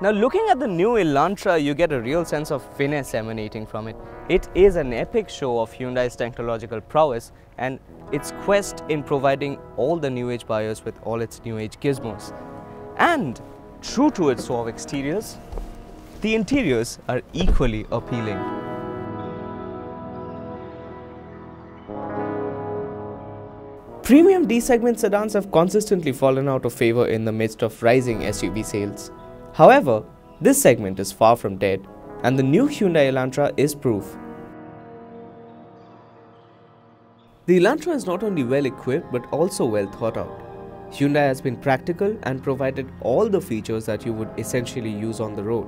Now looking at the new Elantra, you get a real sense of finesse emanating from it. It is an epic show of Hyundai's technological prowess and its quest in providing all the new age buyers with all its new age gizmos. And true to its suave exteriors, the interiors are equally appealing. Premium D-segment sedans have consistently fallen out of favor in the midst of rising SUV sales. However, this segment is far from dead, and the new Hyundai Elantra is proof. The Elantra is not only well equipped but also well thought out. Hyundai has been practical and provided all the features that you would essentially use on the road.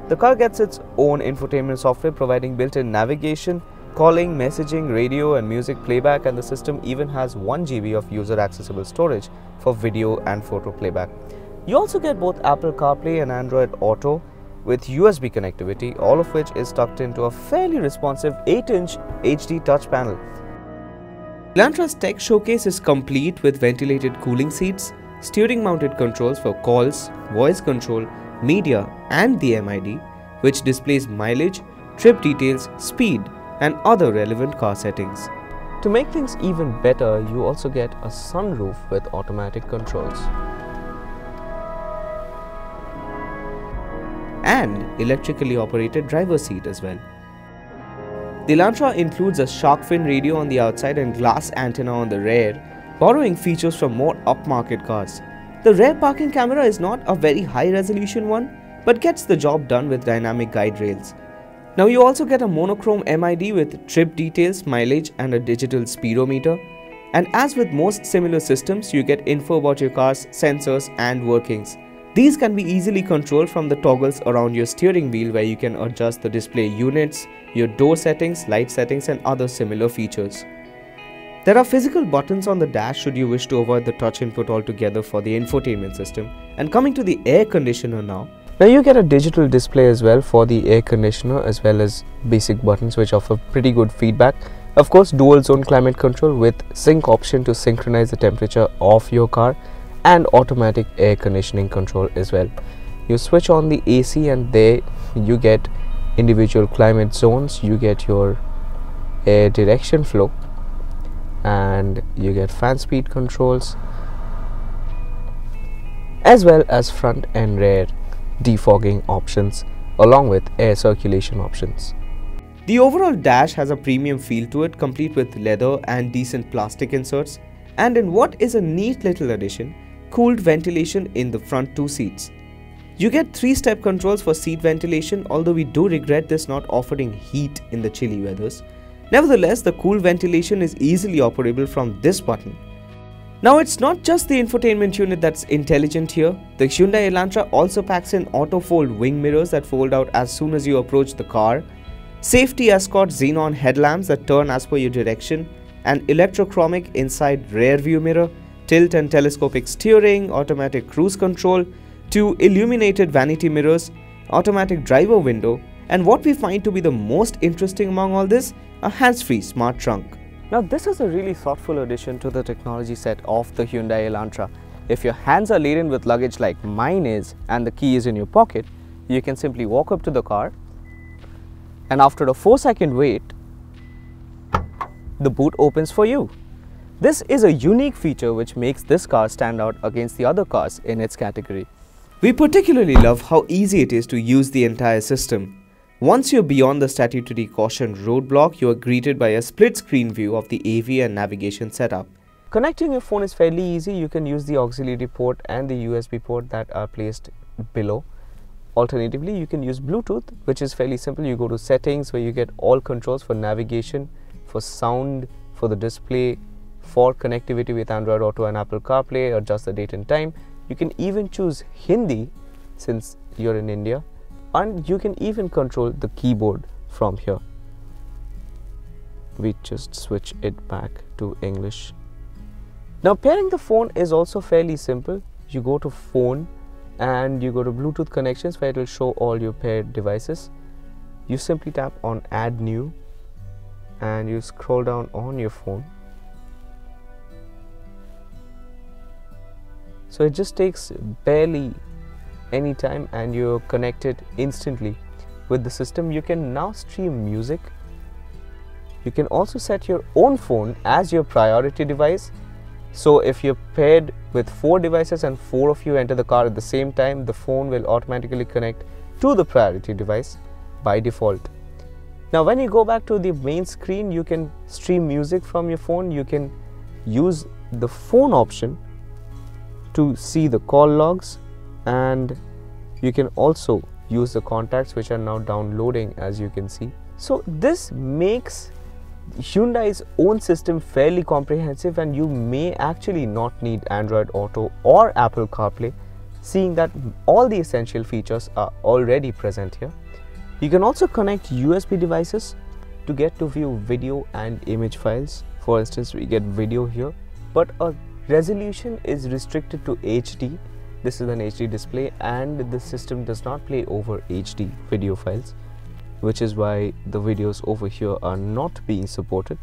The car gets its own infotainment software providing built-in navigation, calling, messaging, radio and music playback, and the system even has 1 GB of user-accessible storage for video and photo playback. You also get both Apple CarPlay and Android Auto with USB connectivity, all of which is tucked into a fairly responsive 8-inch HD touch panel. Elantra's tech showcase is complete with ventilated cooling seats, steering-mounted controls for calls, voice control, media and the MID, which displays mileage, trip details, speed and other relevant car settings. To make things even better, you also get a sunroof with automatic controls and electrically operated driver's seat as well. The Elantra includes a shark fin radio on the outside and glass antenna on the rear, borrowing features from more upmarket cars. The rear parking camera is not a very high resolution one, but gets the job done with dynamic guide rails. Now you also get a monochrome MID with trip details, mileage and a digital speedometer. And as with most similar systems, you get info about your car's sensors and workings. These can be easily controlled from the toggles around your steering wheel, where you can adjust the display units, your door settings, light settings and other similar features. There are physical buttons on the dash should you wish to avoid the touch input altogether for the infotainment system. And coming to the air conditioner now you get a digital display as well for the air conditioner, as well as basic buttons which offer pretty good feedback. Of course, dual zone climate control with sync option to synchronize the temperature of your car, and automatic air conditioning control as well. You switch on the AC and there you get individual climate zones, you get your air direction flow and you get fan speed controls, as well as front and rear defogging options along with air circulation options. The overall dash has a premium feel to it, complete with leather and decent plastic inserts, and in what is a neat little addition, cooled ventilation in the front 2 seats. You get 3-step controls for seat ventilation, although we do regret this not offering heat in the chilly weathers. Nevertheless, the cool ventilation is easily operable from this button. Now it's not just the infotainment unit that's intelligent here. The Hyundai Elantra also packs in auto-fold wing mirrors that fold out as soon as you approach the car, safety escort xenon headlamps that turn as per your direction, an electrochromic inside rear view mirror, tilt and telescopic steering, automatic cruise control, 2 illuminated vanity mirrors, automatic driver window, and what we find to be the most interesting among all this, a hands-free smart trunk. Now this is a really thoughtful addition to the technology set of the Hyundai Elantra. If your hands are laden with luggage like mine is and the key is in your pocket, you can simply walk up to the car and after a 4-second wait, the boot opens for you. This is a unique feature which makes this car stand out against the other cars in its category. We particularly love how easy it is to use the entire system. Once you're beyond the statutory caution roadblock, you are greeted by a split-screen view of the AV and navigation setup. Connecting your phone is fairly easy. You can use the auxiliary port and the USB port that are placed below. Alternatively, you can use Bluetooth, which is fairly simple. You go to settings where you get all controls for navigation, for sound, for the display, for connectivity with Android Auto and Apple CarPlay, adjust the date and time. You can even choose Hindi since you're in India, and you can even control the keyboard from here. We just switch it back to English. Now pairing the phone is also fairly simple. You go to phone and you go to Bluetooth connections where it will show all your paired devices. You simply tap on add new and you scroll down on your phone. So it just takes barely anytime and you're connected instantly with the system. You can now stream music. You can also set your own phone as your priority device. So if you're paired with 4 devices and 4 of you enter the car at the same time, the phone will automatically connect to the priority device by default. Now when you go back to the main screen, you can stream music from your phone. You can use the phone option to see the call logs, and you can also use the contacts which are now downloading, as you can see. So this makes Hyundai's own system fairly comprehensive, and you may actually not need Android Auto or Apple CarPlay, seeing that all the essential features are already present here. You can also connect USB devices to get to view video and image files. For instance, we get video here, but a resolution is restricted to HD. This is an HD display, and the system does not play over HD video files, which is why the videos over here are not being supported.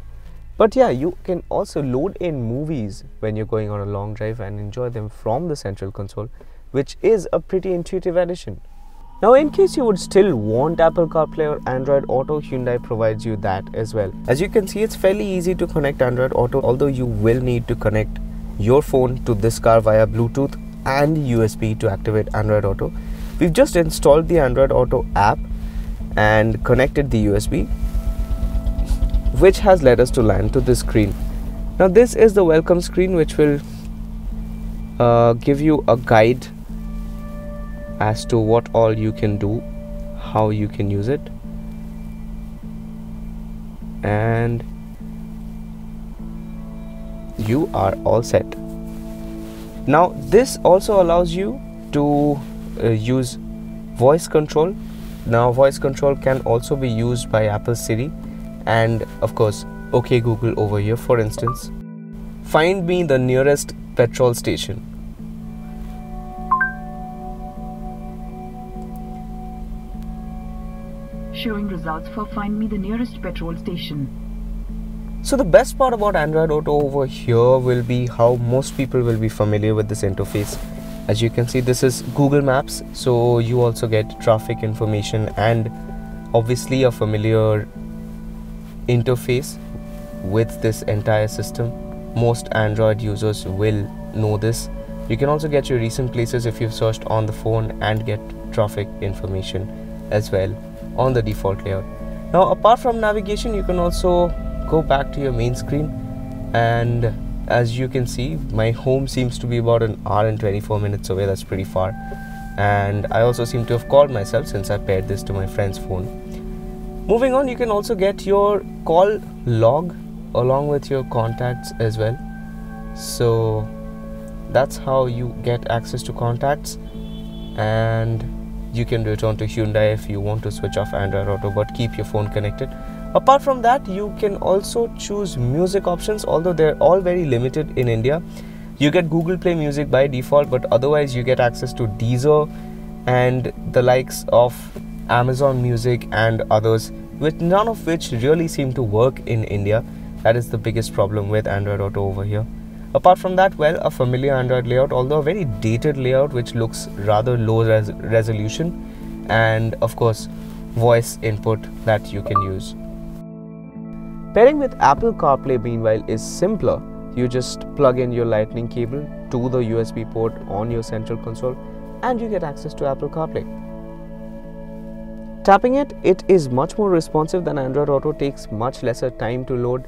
But yeah, you can also load in movies when you're going on a long drive and enjoy them from the central console, which is a pretty intuitive addition. Now, in case you would still want Apple CarPlay or Android Auto, Hyundai provides you that as well. As you can see, it's fairly easy to connect Android Auto, although you will need to connect your phone to this car via Bluetooth and USB to activate Android Auto. We've just installed the Android Auto app and connected the USB, which has led us to land to this screen. Now this is the welcome screen, which will give you a guide as to what all you can do, how you can use it, and you are all set. Now this also allows you to use voice control. Now voice control can also be used by Apple Siri and of course OK Google over here. For instance, find me the nearest petrol station. Showing results for find me the nearest petrol station. So the best part about Android Auto over here will be how most people will be familiar with this interface. As you can see, this is Google Maps, so you also get traffic information and obviously a familiar interface with this entire system. Most Android users will know this. You can also get your recent places if you've searched on the phone and get traffic information as well on the default layout. Now apart from navigation, you can also go back to your main screen, and as you can see, my home seems to be about an hour and 24 minutes away. That's pretty far, and I also seem to have called myself since I paired this to my friend's phone. Moving on, you can also get your call log along with your contacts as well. So that's how you get access to contacts, and you can return to Hyundai if you want to switch off Android Auto but keep your phone connected. Apart from that, you can also choose music options, although they're all very limited in India. You get Google Play Music by default, but otherwise you get access to Deezer and the likes of Amazon Music and others, with none of which really seem to work in India. That is the biggest problem with Android Auto over here. Apart from that, well, a familiar Android layout, although a very dated layout which looks rather low resolution, and of course voice input that you can use. Pairing with Apple CarPlay meanwhile is simpler. You just plug in your lightning cable to the USB port on your central console and you get access to Apple CarPlay. Tapping it, it is much more responsive than Android Auto, takes much lesser time to load,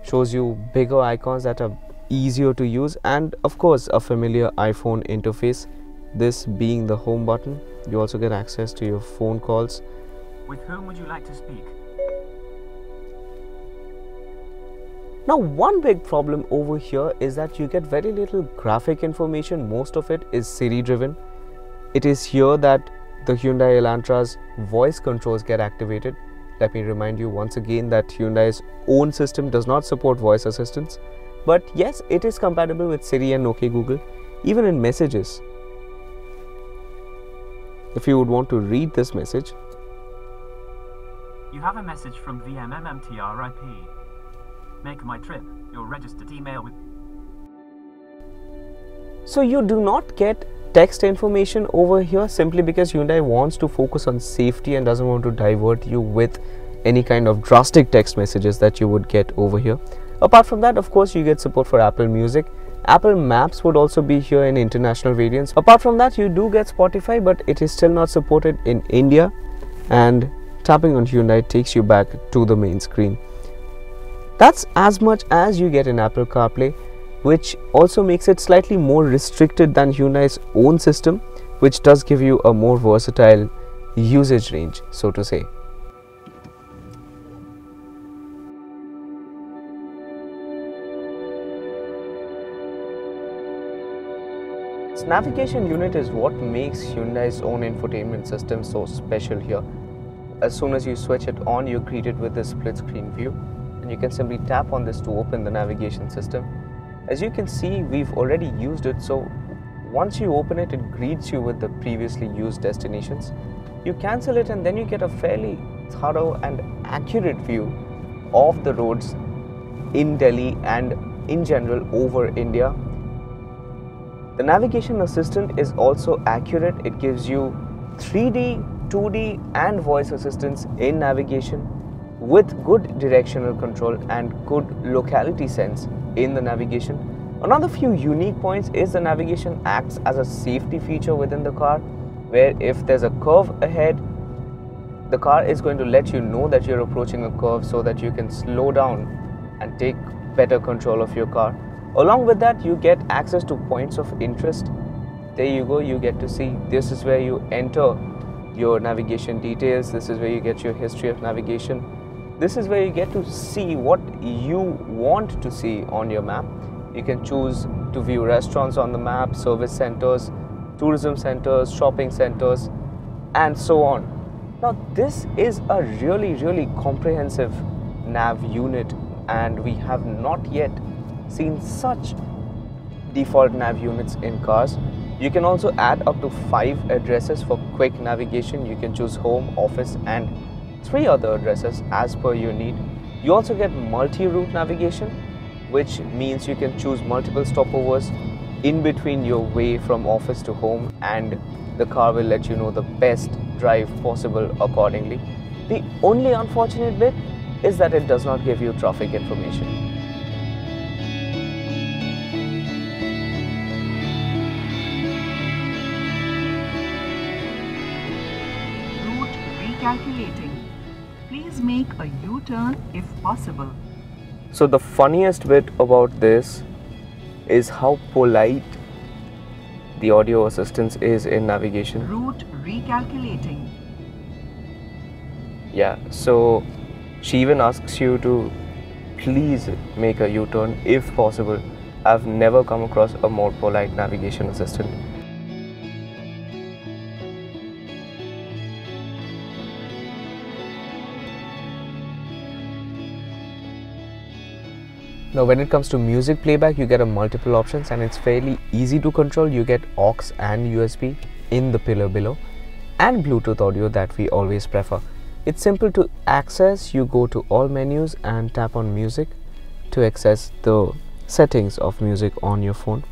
shows you bigger icons that are easier to use, and of course a familiar iPhone interface, this being the home button. You also get access to your phone calls. With whom would you like to speak? Now one big problem over here is that you get very little graphic information. Most of it is Siri driven. It is here that the Hyundai Elantra's voice controls get activated. Let me remind you once again that Hyundai's own system does not support voice assistants. But yes, it is compatible with Siri and OK Google, even in messages. If you would want to read this message. You have a message from VMMMTRIP. Make my trip. Your registered email with... So you do not get text information over here simply because Hyundai wants to focus on safety and doesn't want to divert you with any kind of drastic text messages that you would get over here. Apart from that, of course, you get support for Apple Music. Apple Maps would also be here in international variants. Apart from that, you do get Spotify, but it is still not supported in India, and tapping on Hyundai takes you back to the main screen. That's as much as you get in Apple CarPlay, which also makes it slightly more restricted than Hyundai's own system, which does give you a more versatile usage range, so to say. This navigation unit is what makes Hyundai's own infotainment system so special here. As soon as you switch it on, you're greeted with this split screen view, and you can simply tap on this to open the navigation system. As you can see, we've already used it, so once you open it, it greets you with the previously used destinations. You cancel it and then you get a fairly thorough and accurate view of the roads in Delhi and in general over India. The navigation assistant is also accurate. It gives you 3D, 2D and voice assistance in navigation with good directional control and good locality sense in the navigation. Another few unique points is the navigation acts as a safety feature within the car, where if there's a curve ahead, the car is going to let you know that you're approaching a curve so that you can slow down and take better control of your car. Along with that, you get access to points of interest. There you go, you get to see this is where you enter your navigation details, this is where you get your history of navigation, this is where you get to see what you want to see on your map. You can choose to view restaurants on the map, service centers, tourism centers, shopping centers, and so on. Now this is a really comprehensive nav unit, and we have not yet seen such default nav units in cars. You can also add up to 5 addresses for quick navigation. You can choose home, office and 3 other addresses as per your need. You also get multi-route navigation, which means you can choose multiple stopovers in between your way from office to home, and the car will let you know the best drive possible accordingly. The only unfortunate bit is that it does not give you traffic information. Calculating. Please make a U-turn if possible. So the funniest bit about this is how polite the audio assistance is in navigation. Route recalculating. Yeah, so she even asks you to please make a U-turn if possible. I've never come across a more polite navigation assistant. Now when it comes to music playback, you get a multiple options and it's fairly easy to control. You get AUX and USB in the pillar below, and Bluetooth audio that we always prefer. It's simple to access. You go to all menus and tap on music to access the settings of music on your phone,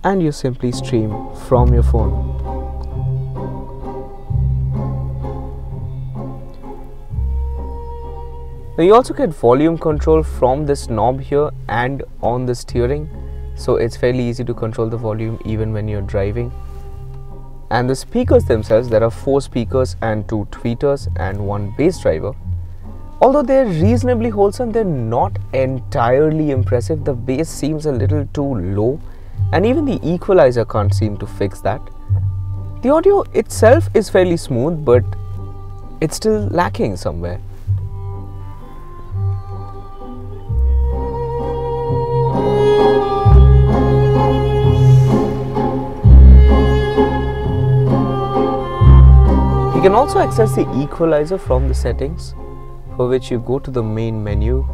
and you simply stream from your phone. Now you also get volume control from this knob here and on the steering, so it's fairly easy to control the volume even when you're driving. And the speakers themselves, there are 4 speakers and 2 tweeters and 1 bass driver. Although they're reasonably wholesome, they're not entirely impressive. The bass seems a little too low, and even the equalizer can't seem to fix that. The audio itself is fairly smooth, but it's still lacking somewhere. You can also access the equalizer from the settings, for which you go to the main menu,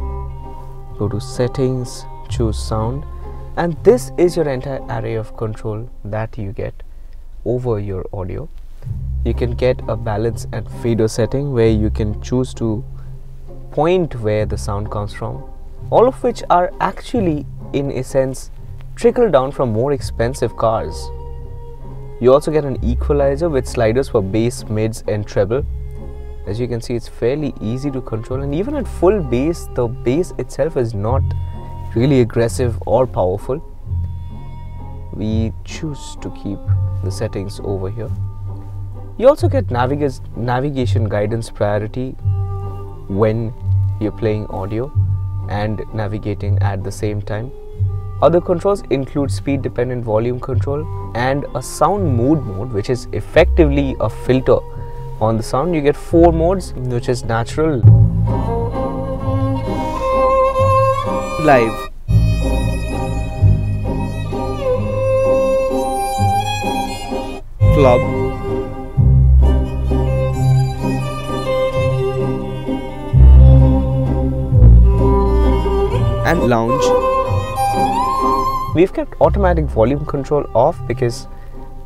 go to settings, choose sound, and this is your entire array of control that you get over your audio. You can get a balance and fader setting where you can choose to point where the sound comes from, all of which are actually in a sense trickled down from more expensive cars. You also get an equalizer with sliders for bass, mids and treble. As you can see, it's fairly easy to control, and even at full bass, the bass itself is not really aggressive or powerful. We choose to keep the settings over here. You also get navigation guidance priority when you're playing audio and navigating at the same time. Other controls include speed dependent volume control and a sound mood mode, which is effectively a filter on the sound. You get 4 modes, which is natural, live, club, and lounge. We've kept automatic volume control off because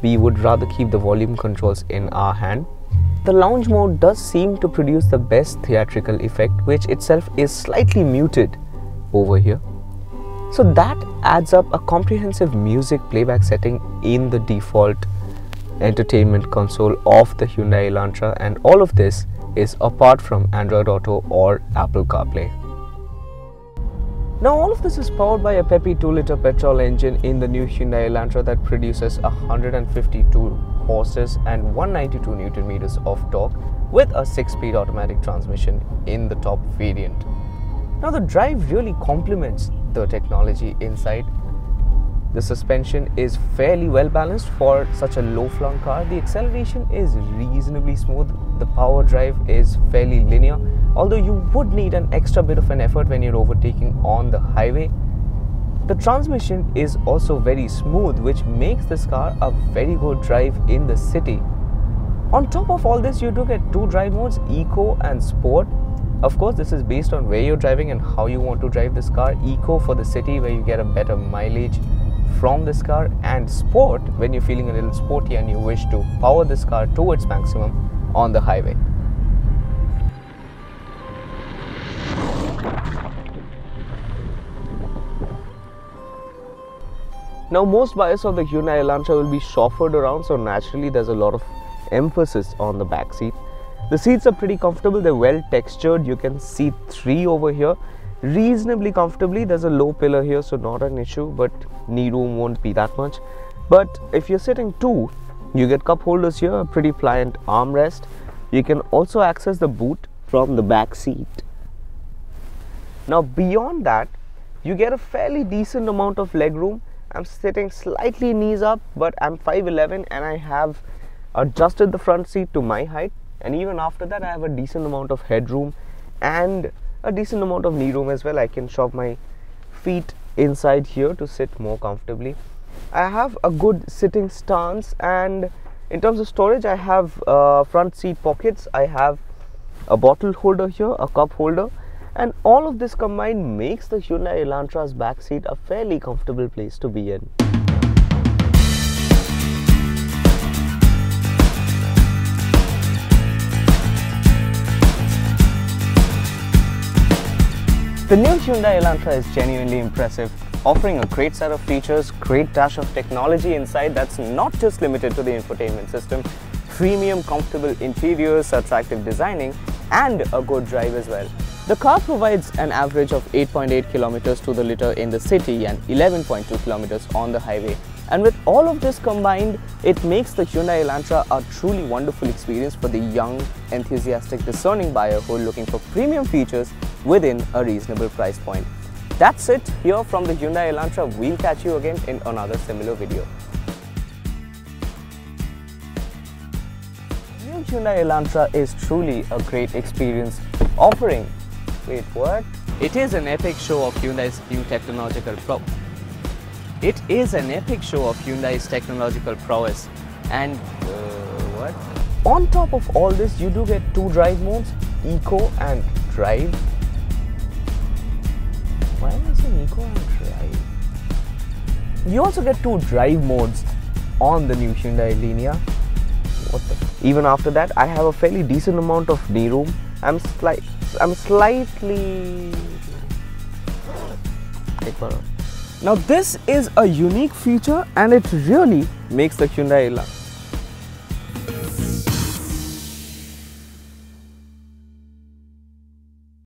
we would rather keep the volume controls in our hand. The lounge mode does seem to produce the best theatrical effect, which itself is slightly muted over here. So that adds up a comprehensive music playback setting in the default entertainment console of the Hyundai Elantra, and all of this is apart from Android Auto or Apple CarPlay. Now all of this is powered by a peppy 2-liter petrol engine in the new Hyundai Elantra that produces 152 horses and 192 Newton meters of torque with a 6-speed automatic transmission in the top variant. Now the drive really complements the technology inside. The suspension is fairly well balanced for such a low flung car. The acceleration is reasonably smooth. The power drive is fairly linear, although you would need an extra bit of an effort when you're overtaking on the highway. The transmission is also very smooth, which makes this car a very good drive in the city. On top of all this, you do get 2 drive modes, Eco and Sport. Of course, this is based on where you're driving and how you want to drive this car. Eco for the city, where you get a better mileage from this car, and Sport when you're feeling a little sporty and you wish to power this car towards maximum on the highway. Now most buyers of the Hyundai Elantra will be chauffeured around, so naturally there's a lot of emphasis on the back seat. The seats are pretty comfortable, they're well textured. You can seat 3 over here reasonably comfortably. There's a low pillar here, so not an issue, but knee room won't be that much. But if you're sitting 2, you get cup holders here, a pretty pliant armrest. You can also access the boot from the back seat. Now beyond that, you get a fairly decent amount of leg room. I'm sitting slightly knees up, but I'm 5'11" and I have adjusted the front seat to my height, and even after that I have a decent amount of headroom and a decent amount of knee room as well. I can shove my feet inside here to sit more comfortably. I have a good sitting stance, and in terms of storage, I have front seat pockets, I have a bottle holder here, a cup holder, and all of this combined makes the Hyundai Elantra's back seat a fairly comfortable place to be in. The new Hyundai Elantra is genuinely impressive, offering a great set of features, great dash of technology inside that's not just limited to the infotainment system, premium comfortable interiors, attractive designing, and a good drive as well. The car provides an average of 8.8 kilometers to the liter in the city and 11.2 kilometers on the highway. And with all of this combined, it makes the Hyundai Elantra a truly wonderful experience for the young, enthusiastic, discerning buyer who are looking for premium features within a reasonable price point. That's it here from the Hyundai Elantra. We'll catch you again in another similar video. The new Hyundai Elantra is truly a great experience, offering... Wait, what? It is an epic show of Hyundai's new technological prowess. It is an epic show of Hyundai's technological prowess. And what? On top of all this, you do get 2 drive modes, Eco and Drive. Why am I saying Eco and Drive? You also get 2 drive modes on the new Hyundai Elantra. What the? Even after that, I have a fairly decent amount of knee room. I'm slightly... Now this is a unique feature, and it really makes the Hyundai Elantra it.